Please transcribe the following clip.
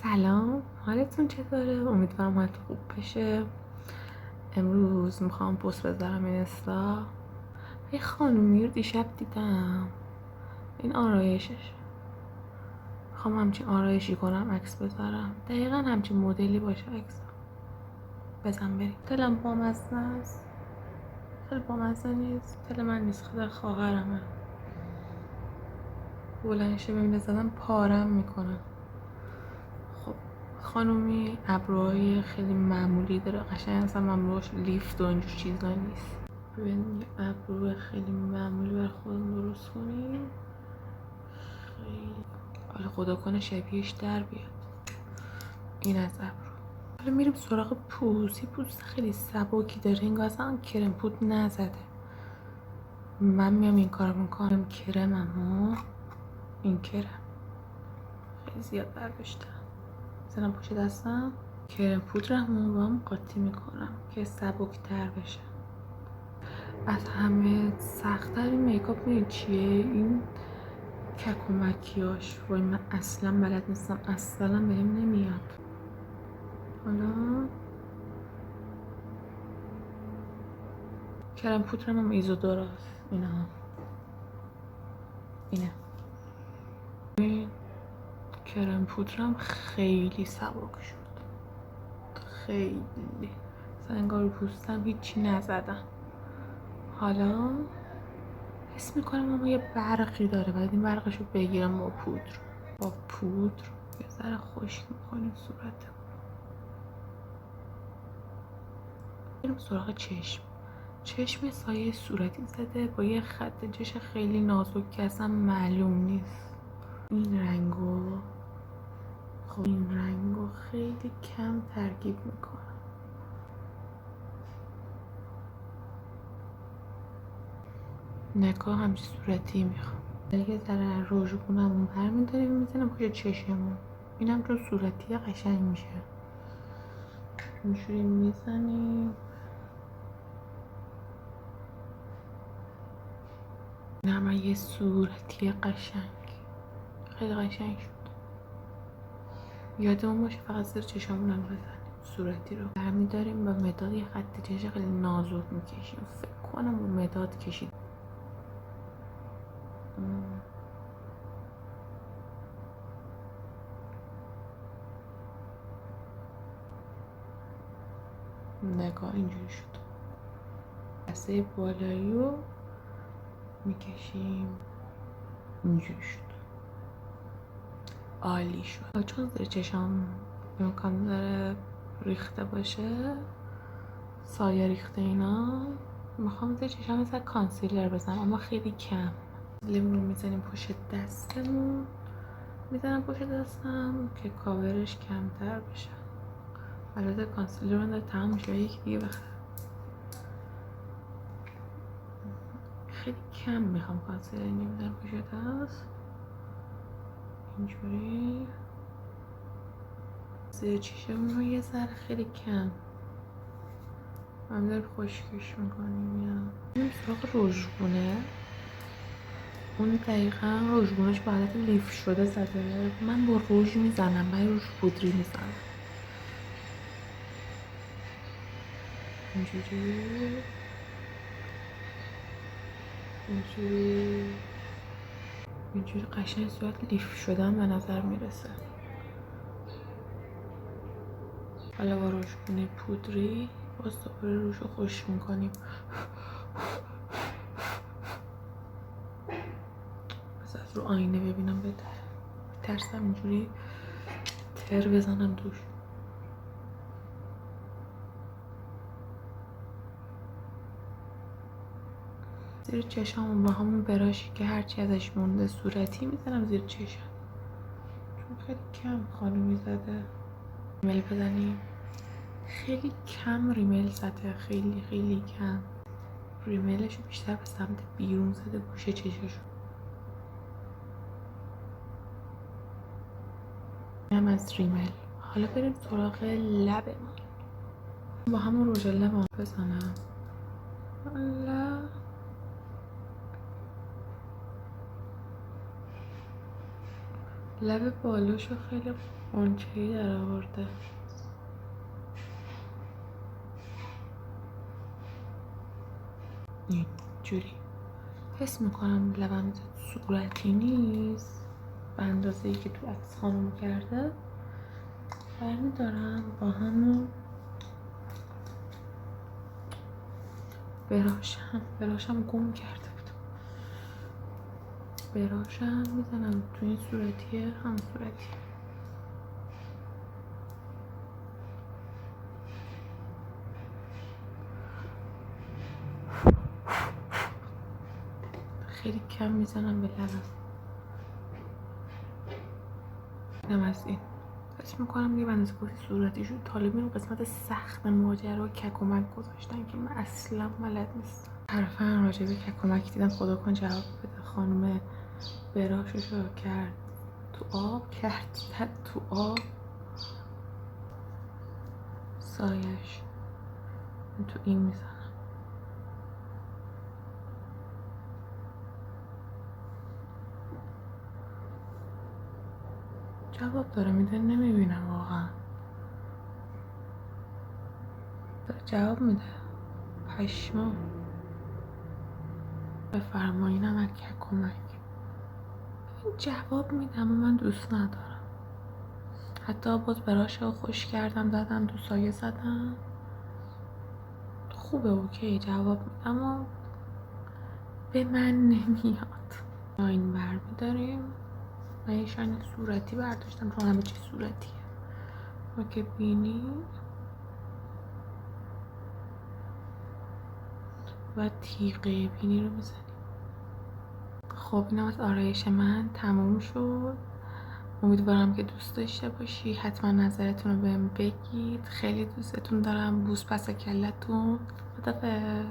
سلام، حالتون چطوره؟ امیدوارم حالتون خوب بشه. امروز میخوام پست بذارم اینستا. یه خانومی رو دیشب دیدم، این آرایشش. میخوام همچین آرایشی کنم عکس بذارم، دقیقا همچین مدلی باشه عکس بزن بریم. دلم بامزه است، خیلی بامزه نیست. دل من نیست، دل خواهرمه. بلند شه ببین بزنم پارم میکنم. خب خانومی ابروهای خیلی معمولی داره، قشنگ اصلا ابروهاش لیفت و اینجور چیزا نیست. ببین یه ابرو خیلی معمولی برای خودم درست کنیم. خیلی حالا خدا کنه شبیهش در بیاد. این از ابرو. حالا میریم سراغ پوست. یه پوست خیلی سبکی داره، انگار اصلا کرم پود نزده. من میام این کارو میکنم. کرممو این کرم خیلی زیاد برداشتم، میزنم پشت دستم. کرم پودرمو با هم قاطی میکنم که سبک تر بشه. از همه سخت‌تر این میکاپ میدونی چیه؟ این کک و مکیاژ. وای من اصلا بلد نیستم، اصلا بهم نمیاد. حالا کرم پودرم هم ایزودوراست. اینه این کرم پودرم خیلی سبک شد، خیلی مثلا انگار رو پوستم هیچی نزدم. حالا حس میکنم اما یه برقی داره، باید این برقشو بگیرم با پودر یه ذره خشک میکنیم صورتم. بریم سراغ چشم سایه صورتی زده با یه خط جش خیلی نازک که اصلا معلوم نیست. این رنگو خیلی کم ترکیب میکنم. نگاه همچی صورتی میخوام. یه ذره رژگونمون برمیداریم میزنم پشت چشممون. اینم چون صورتی قشنگ میشه. اینجوری میزنیم. اینم یه صورتی قشنگ، خیلی قشنگ شد. یادمون باشه فقط زیر چشممون هم بزنیم. صورتی رو برمیداریم با مداد یه خط چش خیلی نازک میکشیم. فکر کنم با مداد کشید. نگاه اینجوری شد. دسته بالایی رو میکشیم. اینجوری شد، عالی شد. چون زیر چشم امکان داره ریخته باشه، سایه ریخته اینا، میخوام زیر چشم مثلا کانسیلر بزنم اما خیلی کم. لیمون رو میزنیم پشت دستمون. میزنم پشت دستم که کاورش کمتر بشه. البته کانسیلر من داره تمام میشه، یکی دیگه بخرم. خیلی کم میخوام کانسیلر میزنم پشت دست. اینجوری زیر چشمون رو یه ذره خیلی کم هم داریم خشکش میکنیم. یا سراغ رژگونه. اون دقیقا رژگونش به حالت لیف شده زده. من با رژ میزنم، من رژ پودری میزنم. اینجوری قشنگ صورت لیف شدن به نظر میرسه. حالا با رژگونه پودری باز دوباره روش رو خشک میکنیم. بس از رو آینه ببینم ترسم اینجوری تر بزنم توش. زیر چشمم با همون براشی که هرچی ازش مونده صورتی میزنم زیر چشم، چون خیلی کم خانومی زده. ریمل بزنیم. خیلی کم ریمل زده، خیلی خیلی کم. ریملشو بیشتر به سمت بیرون زده، گوشه چششو. اینم از ریمل. حالا بریم سراغ لب من. با همون رژ لبم بزنم. لب بالاشو خیلی اونچهی در آورده. اینجوری حس میکنم لبم صورتی نیست به اندازه ای که تو عکس خانم کرده. برمیدارم با همون براشم گم کرده بود. براشم میزنم تو این صورتیه، هم صورتی. خیلی کم میزنم به لبم. اینم از این. فکر میکنم یه بندازه گفتی صورتی شد. طالبین رو قسمت سخت ماجرا ککومک گذاشتن که من اصلا بلد نیستم. حرفا راجع به ککومک دیدم خدا کن جواب بده. خانم براششو کرد تو آب، کرد تو آب سایش تو این میزنم. جواب داره میده، نمیبینم واقعا. داره جواب میده. پشما. بفرمایینم از کمک. جواب میدم و من دوست ندارم. حتی باز براش خوش کردم، دادم تو سایه زدم. خوبه اوکی جواب میدم و به من نمیاد. این بر میداریم. من یه شاین صورتی برداشتم چون همه چی صورتیه. ما که بینی و تیغه بینی رو میزنیم. خب اینم از آرایش من تموم شد. امیدوارم که دوست داشته باشی. حتما نظرتون رو بهم بگید. خیلی دوستتون دارم. بوس پس کلتون. خدافظ.